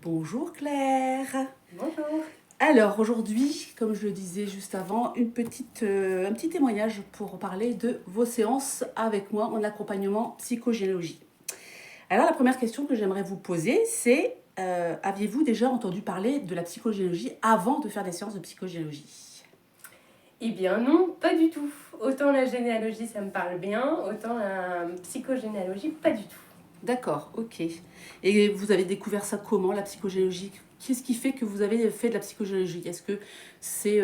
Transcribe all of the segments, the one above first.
Bonjour Claire. Bonjour. Alors aujourd'hui, comme je le disais juste avant, un petit témoignage pour parler de vos séances avec moi en accompagnement psychogénéalogie. Alors la première question que j'aimerais vous poser, c'est aviez-vous déjà entendu parler de la psychogénéalogie avant de faire des séances de psychogénéalogie? Eh bien non, pas du tout. Autant la généalogie, ça me parle bien, autant la psychogénéalogie, pas du tout. D'accord, ok. Et vous avez découvert ça comment, la psychogénéalogie? Qu'est-ce qui fait que vous avez fait de la psychogénéalogie? Est-ce que c'est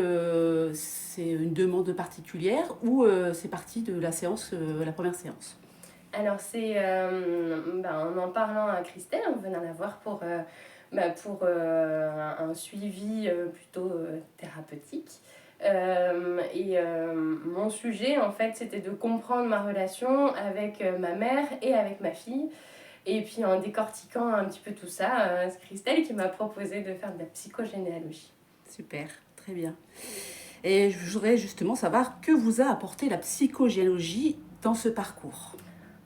une demande particulière ou c'est parti de la séance, la première séance? Alors c'est en parlant à Christelle, on venait la voir pour un suivi plutôt thérapeutique. Mon sujet en fait c'était de comprendre ma relation avec ma mère et avec ma fille. Et puis en décortiquant un petit peu tout ça, c'est Christelle qui m'a proposé de faire de la psychogénéalogie. Super, très bien. Et je voudrais justement savoir que vous a apporté la psychogénéalogie dans ce parcours.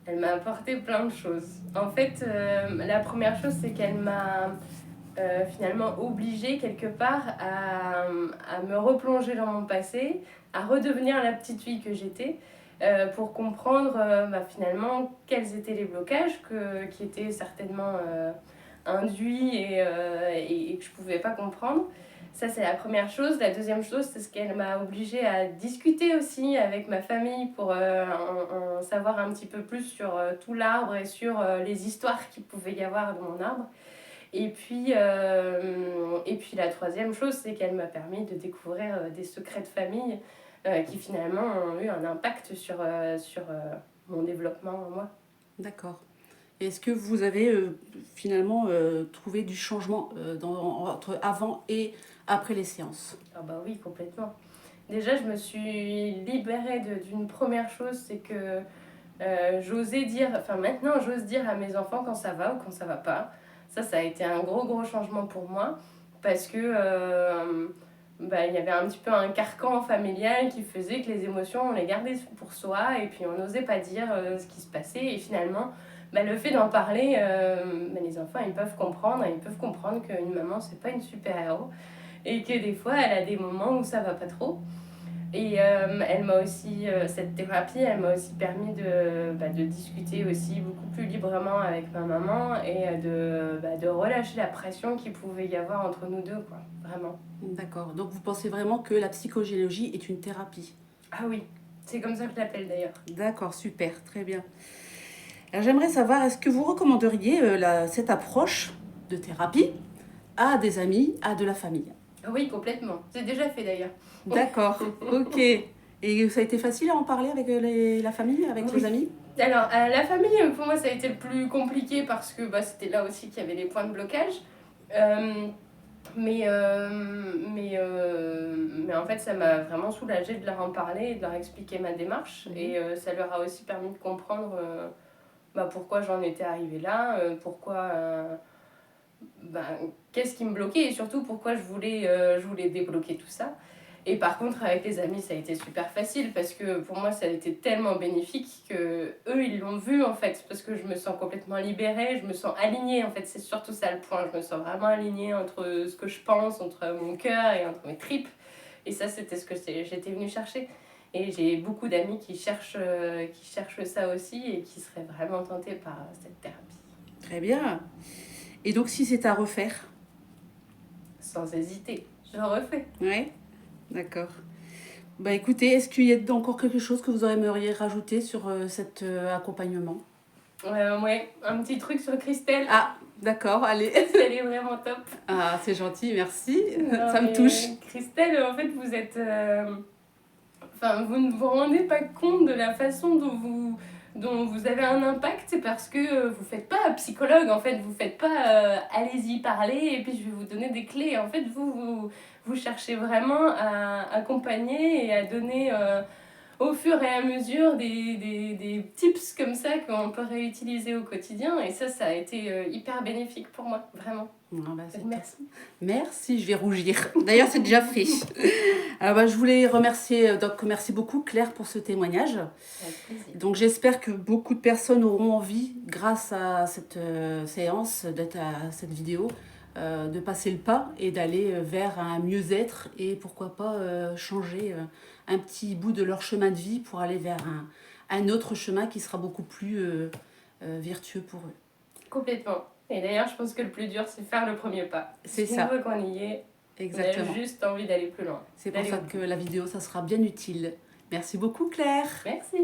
Elle m'a apporté plein de choses. En fait, la première chose, c'est qu'elle m'a finalement obligée quelque part à me replonger dans mon passé, à redevenir la petite fille que j'étais, pour comprendre finalement quels étaient les blocages qui étaient certainement induits et que je ne pouvais pas comprendre. Ça, c'est la première chose. La deuxième chose, c'est ce qu'elle m'a obligée à discuter aussi avec ma famille pour en savoir un petit peu plus sur tout l'arbre et sur les histoires qu'il pouvait y avoir dans mon arbre. Et puis la troisième chose, c'est qu'elle m'a permis de découvrir des secrets de famille qui finalement ont eu un impact sur mon développement, moi. D'accord. Est-ce que vous avez finalement trouvé du changement entre avant et après les séances? Ah bah oui, complètement. Déjà, je me suis libérée d'une première chose, c'est que j'osais dire, enfin maintenant j'ose dire à mes enfants quand ça va ou quand ça va pas. Ça a été un gros changement pour moi parce que il y avait un petit peu un carcan familial qui faisait que les émotions on les gardait pour soi et puis on n'osait pas dire ce qui se passait et finalement le fait d'en parler, les enfants ils peuvent comprendre qu'une maman c'est pas une super héros et que des fois elle a des moments où ça va pas trop. Et elle m'a aussi, cette thérapie, elle m'a aussi permis de discuter aussi beaucoup plus librement avec ma maman et de relâcher la pression qu'il pouvait y avoir entre nous deux, quoi, vraiment. D'accord. Donc vous pensez vraiment que la psychogénéalogie est une thérapie? Ah oui, c'est comme ça que je l'appelle d'ailleurs. D'accord, super, très bien. Alors j'aimerais savoir, est-ce que vous recommanderiez cette approche de thérapie à des amis, à de la famille? Ah oui, complètement. C'est déjà fait d'ailleurs. D'accord, ok. Et ça a été facile à en parler avec la famille, avec les Oui. amis? Alors, la famille, pour moi, ça a été le plus compliqué parce que c'était là aussi qu'il y avait des points de blocage. Euh, mais en fait, ça m'a vraiment soulagée de leur en parler et de leur expliquer ma démarche. Et ça leur a aussi permis de comprendre pourquoi j'en étais arrivée là, ben, qu'est-ce qui me bloquait et surtout pourquoi je voulais débloquer tout ça. Et par contre, avec les amis, ça a été super facile parce que pour moi, ça a été tellement bénéfique que eux, ils l'ont vu en fait. Parce que je me sens complètement libérée, je me sens alignée en fait. C'est surtout ça le point. Je me sens vraiment alignée entre ce que je pense, entre mon cœur et entre mes tripes. Et ça, c'était ce que j'étais venue chercher. Et j'ai beaucoup d'amis qui cherchent ça aussi et qui seraient vraiment tentés par cette thérapie. Très bien. Et donc si c'est à refaire? Sans hésiter, je le refais. Ouais, d'accord. Bah écoutez, est-ce qu'il y a encore quelque chose que vous aimeriez rajouter sur cet accompagnement? Ouais, un petit truc sur Christelle. Ah, d'accord, allez. Elle est vraiment top. Ah, c'est gentil, merci. Non, Ça me touche. Christelle, en fait, vous êtes. Vous ne vous rendez pas compte de la façon dont vous avez un impact, c'est parce que vous faites pas psychologue, en fait, vous faites pas allez-y parler et puis je vais vous donner des clés. En fait, vous cherchez vraiment à accompagner et à donner au fur et à mesure des tips comme ça qu'on peut réutiliser au quotidien. Et ça a été hyper bénéfique pour moi, vraiment. Ah bah, c'est top. Merci. Merci, je vais rougir. D'ailleurs, c'est déjà fait. Alors, bah, je voulais remercier, donc merci beaucoup Claire pour ce témoignage. Avec plaisir. Donc j'espère que beaucoup de personnes auront envie, grâce à cette séance, d'être à cette vidéo, de passer le pas et d'aller vers un mieux-être et pourquoi pas changer un petit bout de leur chemin de vie pour aller vers un autre chemin qui sera beaucoup plus vertueux pour eux. Complètement. Et d'ailleurs, je pense que le plus dur, c'est faire le premier pas. C'est Une ça. fois qu'on y est, Exactement. on a juste envie d'aller plus loin. C'est pour ça que la vidéo, ça sera bien utile. Merci beaucoup Claire. Merci.